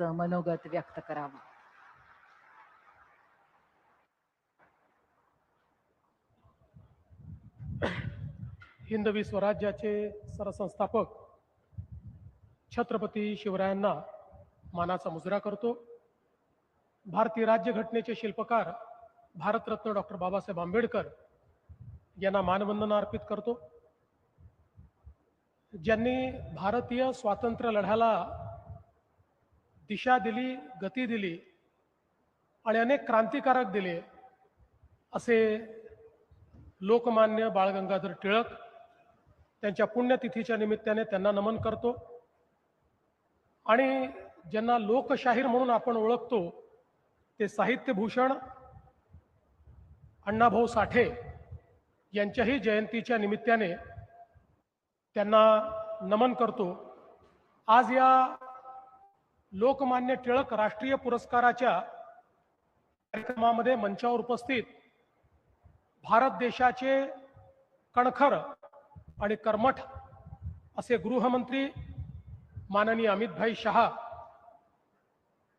त्यांचं मनोगत व्यक्त करावं. हिंदवी स्वराज्याचे सरसंस्थापक छत्रपती शिवरायांना मानाचा मुजरा करतो. भारतीय राज्यघटनेचे शिल्पकार भारतरत्न डॉक्टर बाबासाहेब आंबेडकर यांना मानवंदना अर्पित करतो. ज्यांनी भारतीय स्वातंत्र्य लढ्याला दिशा दिली, गती दिली आणि अनेक क्रांतिकारक दिले असे लोकमान्य बाळ गंगाधर टिळक, त्यांच्या पुण्यतिथीच्या निमित्ताने त्यांना नमन करतो. आणि ज्यांना लोकशाहीर म्हणून आपण ओळखतो ते साहित्यभूषण अण्णाभाऊ साठे यांच्याही जयंतीच्या निमित्ताने त्यांना नमन करतो. आज या लोकमान्य टिळक राष्ट्रीय पुरस्काराच्या कार्यक्रमामध्ये मंचावर उपस्थित भारत देशाचे कणखर आणि कर्मठ असे गृहमंत्री माननीय अमितभाई शहा,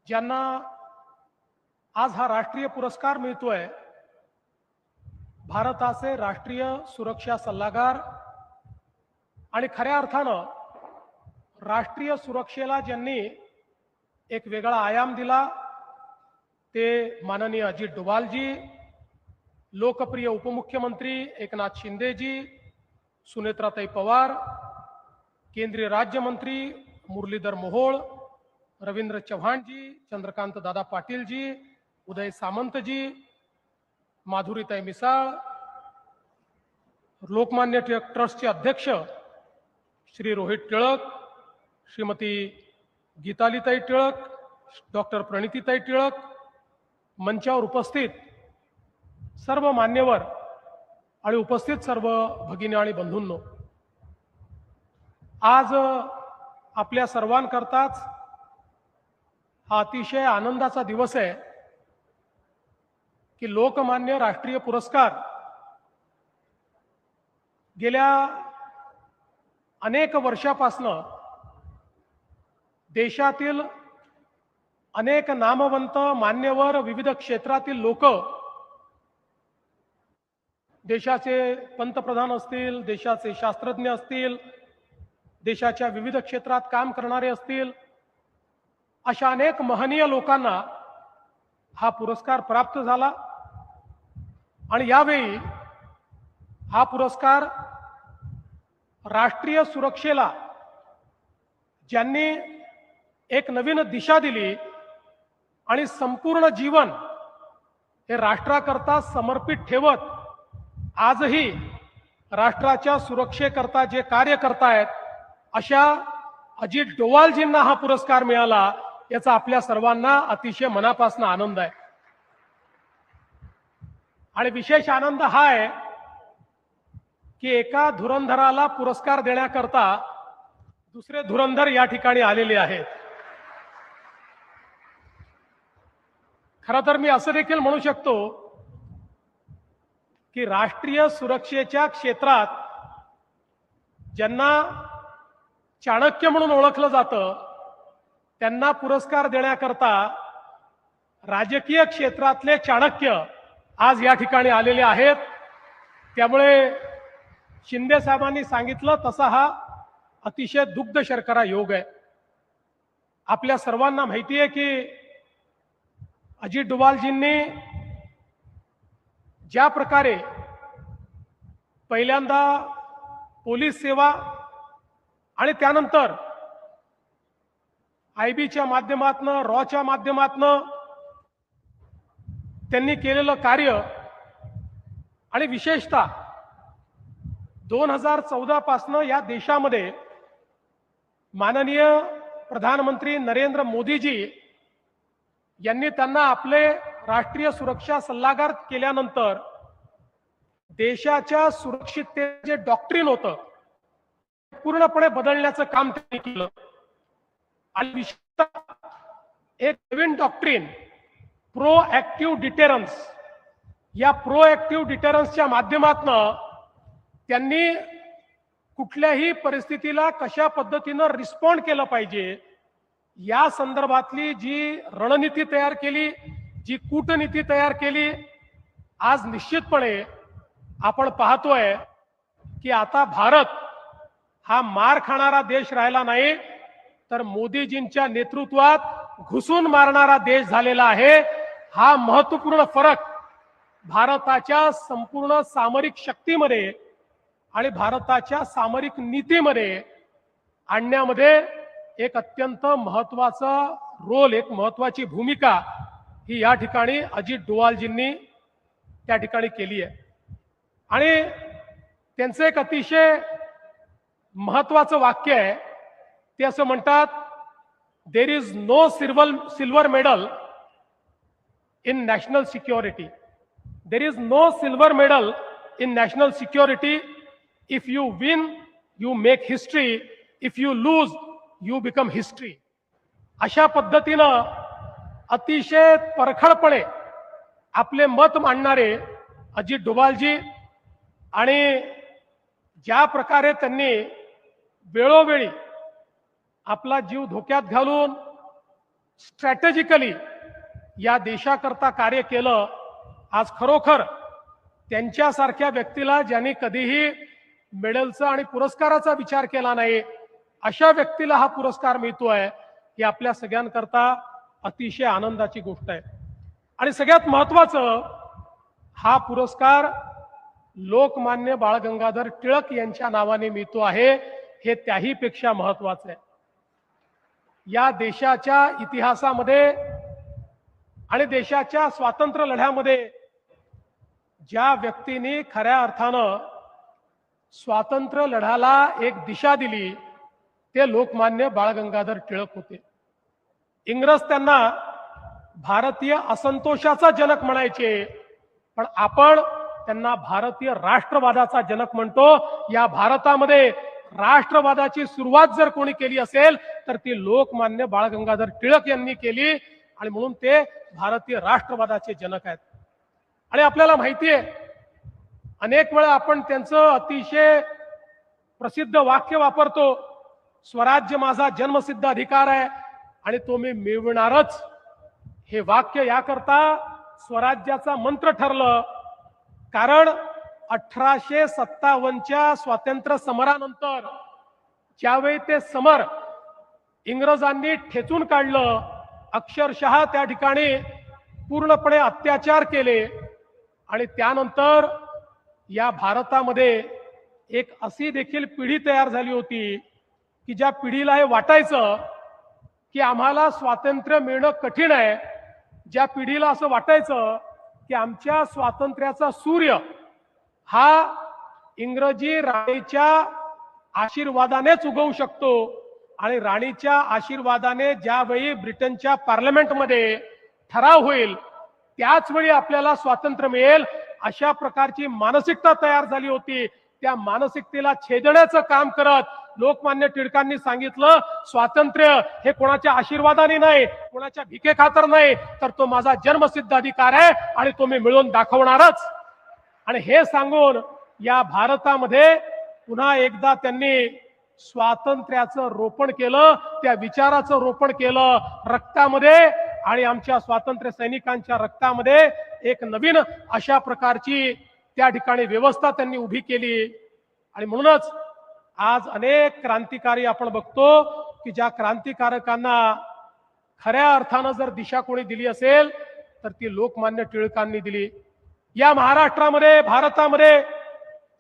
ज्यांना आज हा राष्ट्रीय पुरस्कार मिळतोय, भारताचे राष्ट्रीय सुरक्षा सल्लागार आणि खऱ्या अर्थानं राष्ट्रीय सुरक्षेला ज्यांनी एक वेगळा आयाम दिला ते माननीय अजित डोभालजी, लोकप्रिय उपमुख्यमंत्री एकनाथ शिंदेजी, सुनेत्राताई पवार, केंद्रीय राज्यमंत्री मुरलीधर मोहोळ, रवींद्र चव्हाणजी, चंद्रकांत दादा पाटीलजी, उदय सामंतजी, माधुरीताई मिसाळ, लोकमान्य टिळक ट्रस्टचे अध्यक्ष श्री रोहित टिळक, श्रीमती गीतालीताई टिळक, डॉक्टर प्रणितीताई टिळक, मंचावर उपस्थित सर्व मान्यवर आणि उपस्थित सर्व भगिनी आणि बंधूंनो, आज आपल्या सर्वांकरताच हा अतिशय आनंदाचा दिवस आहे की लोकमान्य राष्ट्रीय पुरस्कार गेल्या अनेक वर्षापासनं देशातील अनेक नामवंत मान्यवर, विविध क्षेत्रातील लोक, देशाचे पंतप्रधान असतील, देशाचे शास्त्रज्ञ असतील, देशाच्या विविध क्षेत्रात काम करणारे असतील, अशा अनेक महनीय लोकांना हा पुरस्कार प्राप्त झाला. आणि यावेळी हा पुरस्कार राष्ट्रीय सुरक्षेला ज्यांनी एक नवीन दिशा दिली आणि संपूर्ण जीवन हे राष्ट्राकरता समर्पित ठेवत आजही राष्ट्राच्या सुरक्षेकरता जे कार्य करतायत अशा अजित डोवालजींना हा पुरस्कार मिळाला, याचा आपल्या सर्वांना अतिशय मनापासून आनंद आहे. आणि विशेष आनंद हा आहे की एका धुरंधराला पुरस्कार देण्याकरता दुसरे धुरंधर या ठिकाणी आलेले आहेत. खरं तर मी असं देखील म्हणू शकतो की राष्ट्रीय सुरक्षेच्या क्षेत्रात ज्यांना चाणक्य म्हणून ओळखलं जातं त्यांना पुरस्कार देण्याकरता राजकीय क्षेत्रातले चाणक्य आज या ठिकाणी आलेले आहेत. त्यामुळे शिंदे साहेबांनी सांगितलं तसा हा अतिशय दुग्ध शर्करा योग आहे. आपल्या सर्वांना माहिती आहे की अजित डोभालजींनी ज्या प्रकारे पहिल्यांदा पोलीस सेवा आणि त्यानंतर आयबीच्या माध्यमातून, रॉच्या माध्यमातून त्यांनी केलेलं कार्य आणि विशेषतः 2014 पासून या देशामध्ये माननीय प्रधानमंत्री नरेंद्र मोदीजी यांनी त्यांना आपले राष्ट्रीय सुरक्षा सल्लागार केल्यानंतर देशाच्या सुरक्षिततेचे जे डॉक्ट्रिन होतं पूर्णपणे बदलण्याचं काम त्यांनी केलं. आणि विशेषतः एक नवीन डॉक्ट्रिन प्रोएक्टिव्ह डिटेरन्स, या प्रोएक्टिव्ह डिटेरन्सच्या माध्यमातून त्यांनी कुठल्याही परिस्थितीला कशा पद्धतीनं रिस्पॉन्ड केलं पाहिजे या संदर्भातली जी रणनीती तयार केली, जी कूटनीती तयार केली, आज निश्चितपणे आपण पाहतोय की आता भारत हा मार खाणारा देश राहिला नाही, तर मोदीजींच्या नेतृत्वात घुसून मारणारा देश झालेला आहे. हा महत्वपूर्ण फरक भारताच्या संपूर्ण सामरिक शक्तीमध्ये आणि भारताच्या सामरिक नीतीमध्ये आणण्यामध्ये एक अत्यंत महत्वाचा रोल, एक महत्वाची भूमिका ही या ठिकाणी अजित डोवालजींनी त्या ठिकाणी केली आहे. आणि त्यांचं एक अतिशय महत्वाचं वाक्य आहे. ते असं म्हणतात, there is no silver medal in national security. There is no silver medal in national security. If you win you make history, if you lose you become history. अशा पद्धतीनं अतिशय परखडपणे आपले मत मांडणारे अजित डोभालजी आणि ज्या प्रकारे त्यांनी वेळोवेळी आपला जीव धोक्यात घालून स्ट्रॅटेजिकली या देशाकरता कार्य केलं, आज खरोखर त्यांच्यासारख्या व्यक्तीला ज्यांनी कधीही मेडलचा आणि पुरस्काराचा विचार केला नाही, अशा व्यक्तीला हा पुरस्कार मिळतोय, ही आपल्या सगळ्यांकरता अतिशय आनंदाची गोष्ट आहे. आणि सगळ्यात महत्वाचं, हा पुरस्कार लोकमान्य बाळ गंगाधर टिळक यांच्या नावाने मिळतो आहे, हे त्याही पेक्षा महत्वाचं आहे. या देशाच्या इतिहासामध्ये आणि देशाच्या स्वातंत्र्य लढ्यामध्ये ज्या व्यक्तीने खऱ्या अर्थानं स्वातंत्र्य लढ्याला एक दिशा दिली, ते लोकमान्य बाळ गंगाधर टिळक होते. इंग्रज त्यांना भारतीय असंतोषाचा जनक म्हणायचे, पण आपण त्यांना भारतीय राष्ट्रवादाचा जनक म्हणतो. या भारतामध्ये राष्ट्रवादाची सुरुवात जर कोणी केली असेल तर ती लोकमान्य बाळ गंगाधर टिळक यांनी केली, आणि म्हणून ते भारतीय राष्ट्रवादाचे जनक आहेत. आणि आपल्याला माहिती आहे, अनेक वेळा आपण त्यांचं अतिशय प्रसिद्ध वाक्य वापरतो, स्वराज्य माझा जन्मसिद्ध अधिकार आहे आणि तो मी मिळवणारच. हे वाक्य याकरता स्वराज्याचा मंत्र ठरलं, कारण 1857च्या स्वातंत्र्य समरानंतर ज्यावेळी ते समर इंग्रजांनी ठेचून काढलं, अक्षरशः त्या ठिकाणी पूर्णपणे अत्याचार केले, आणि त्यानंतर या भारतामध्ये एक अशी देखील पिढी तयार झाली होती की ज्या पिढीला हे वाटायचं की आम्हाला स्वातंत्र्य मिळणं कठीण आहे. ज्या पिढीला असं वाटायचं की आमच्या स्वातंत्र्याचा सूर्य हा इंग्रजी राणीच्या आशीर्वादानेच उगवू शकतो, आणि राणीच्या आशीर्वादाने ज्यावेळी ब्रिटनच्या पार्लमेंटमध्ये ठराव होईल त्याच वेळी आपल्याला स्वातंत्र्य मिळेल, अशा प्रकारची मानसिकता तयार झाली होती. त्या मानसिकतेला छेदण्याचं काम करत लोकमान्य टिळकांनी सांगितलं, स्वातंत्र्य हे कोणाच्या आशीर्वादाने नाही, कोणाच्या भिके खातर नाही, तर तो माझा जन्मसिद्ध अधिकार आहे आणि तो मी मिळवून दाखवणारच. आणि हे सांगून या भारतामध्ये पुन्हा एकदा त्यांनी स्वातंत्र्याचं रोपण केलं, त्या विचाराचं रोपण केलं रक्तामध्ये, आणि आमच्या स्वातंत्र्य सैनिकांच्या रक्तामध्ये एक नवीन अशा प्रकारची त्या ठिकाणी व्यवस्था त्यांनी उभी केली. आणि म्हणूनच आज अनेक क्रांतिकारी आपण बघतो की ज्या क्रांतिकारकांना खऱ्या अर्थानं जर दिशा कोणी दिली असेल तर ती लोकमान्य टिळकांनी दिली. या महाराष्ट्रामध्ये, भारतामध्ये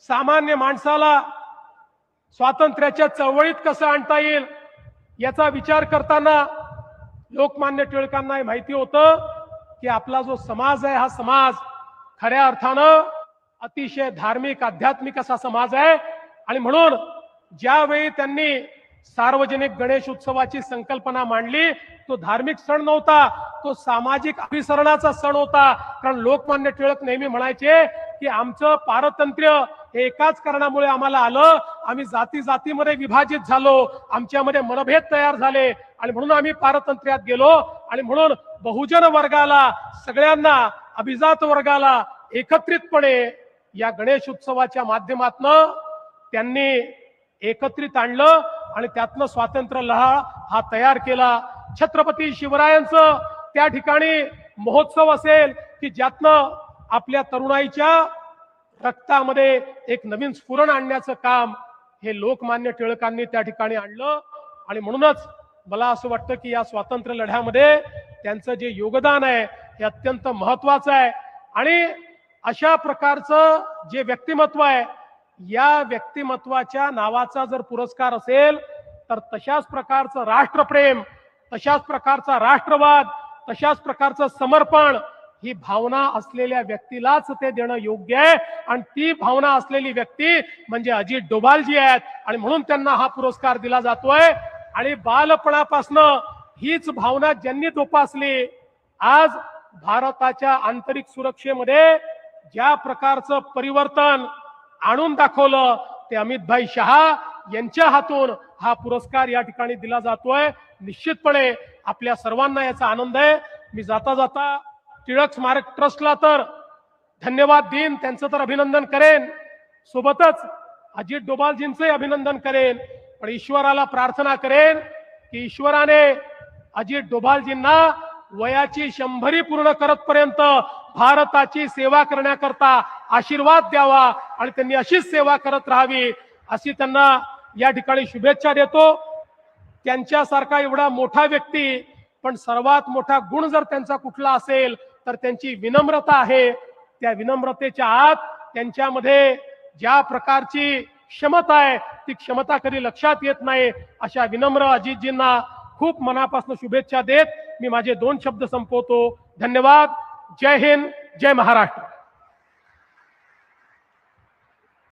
सामान्य माणसाला स्वातंत्र्याच्या चळवळीत कसं आणता येईल याचा विचार करताना लोकमान्य टिळकांना माहिती होतं की आपला जो समाज आहे, हा समाज खऱ्या अर्थानं अतिशय धार्मिक, आध्यात्मिक असा समाज आहे. आणि म्हणून ज्यावेळी त्यांनी सार्वजनिक गणेश उत्सवाची संकल्पना मांडली, तो धार्मिक सण नव्हता, तो सामाजिक अभिसरणाचा सण होता. कारण लोकमान्य टिळक नेहमी म्हणायचे की आमचं पारतंत्र्य हे एकाच कारणामुळे आम्हाला आलं, आम्ही जाती जातीमध्ये विभाजित झालो, आमच्यामध्ये मनभेद तयार झाले, आणि म्हणून आम्ही पारतंत्र्यात गेलो. आणि म्हणून बहुजन वर्गाला, सगळ्यांना, अभिजात वर्गाला एकत्रितपणे या गणेश उत्सवाच्या माध्यमातून त्यांनी एकत्रित आणलं आणि त्यातनं स्वातंत्र्य लढा हा तयार केला. छत्रपती शिवरायांचं त्या ठिकाणी महोत्सव असेल की ज्यातनं आपल्या तरुणाईच्या रक्तामध्ये एक नवीन स्फुरण आणण्याचं काम हे लोकमान्य टिळकांनी त्या ठिकाणी आणलं. आणि म्हणूनच मला असं वाटतं की या स्वातंत्र्य लढ्यामध्ये त्यांचं जे योगदान आहे हे अत्यंत महत्वाचं आहे. आणि अशा प्रकारचं जे व्यक्तिमत्व आहे, या व्यक्तिमत्वाच्या नावाचा जर पुरस्कार असेल तर तशाच प्रकारचं राष्ट्रप्रेम, तशाच प्रकारचा राष्ट्रवाद, तशाच प्रकारचं समर्पण ही भावना असलेल्या व्यक्तीलाच ते देणं योग्य आहे. आणि ती भावना असलेली व्यक्ती म्हणजे अजित डोभालजी आहेत. आणि म्हणून त्यांना हा पुरस्कार दिला जातोय. आणि बालपणापासनं हीच भावना ज्यांनी जोपासली, आज भारताच्या आंतरिक सुरक्षेमध्ये ज्या प्रकारचं परिवर्तन आणून दाखवलं ते अमितभाई शहा यांच्या हातून हा पुरस्कार या ठिकाणी दिला जातोय. निश्चितपणे आपल्या सर्वांना याचा आनंद आहे. मी जाता जाता टिळक स्मारक ट्रस्टला तर धन्यवाद देईन, त्यांचं तर अभिनंदन करेन, सोबतच अजित डोभालजींचंही अभिनंदन करेन. पण ईश्वराला प्रार्थना करेन की ईश्वराने अजित डोभालजींना वयाची 100 पूर्ण करतपर्यंत भारताची सेवा करण्याकरता आशीर्वाद द्यावा आणि त्यांनी अशीच सेवा करत राहावी अशी त्यांना या ठिकाणी शुभेच्छा देतो. त्यांच्यासारखा एवढा मोठा व्यक्ती, पण सर्वात मोठा गुण जर त्यांचा कुठला असेल तर त्यांची विनम्रता आहे. त्या विनम्रतेच्या आत त्यांच्यामध्ये ज्या प्रकारची क्षमता आहे ती क्षमता कधी लक्षात येत नाही. अशा विनम्र अजितजींना खूप मनापासून शुभेच्छा देत मी माझे 2 शब्द संपवतो. धन्यवाद. जय हिंद, जय महाराष्ट्र.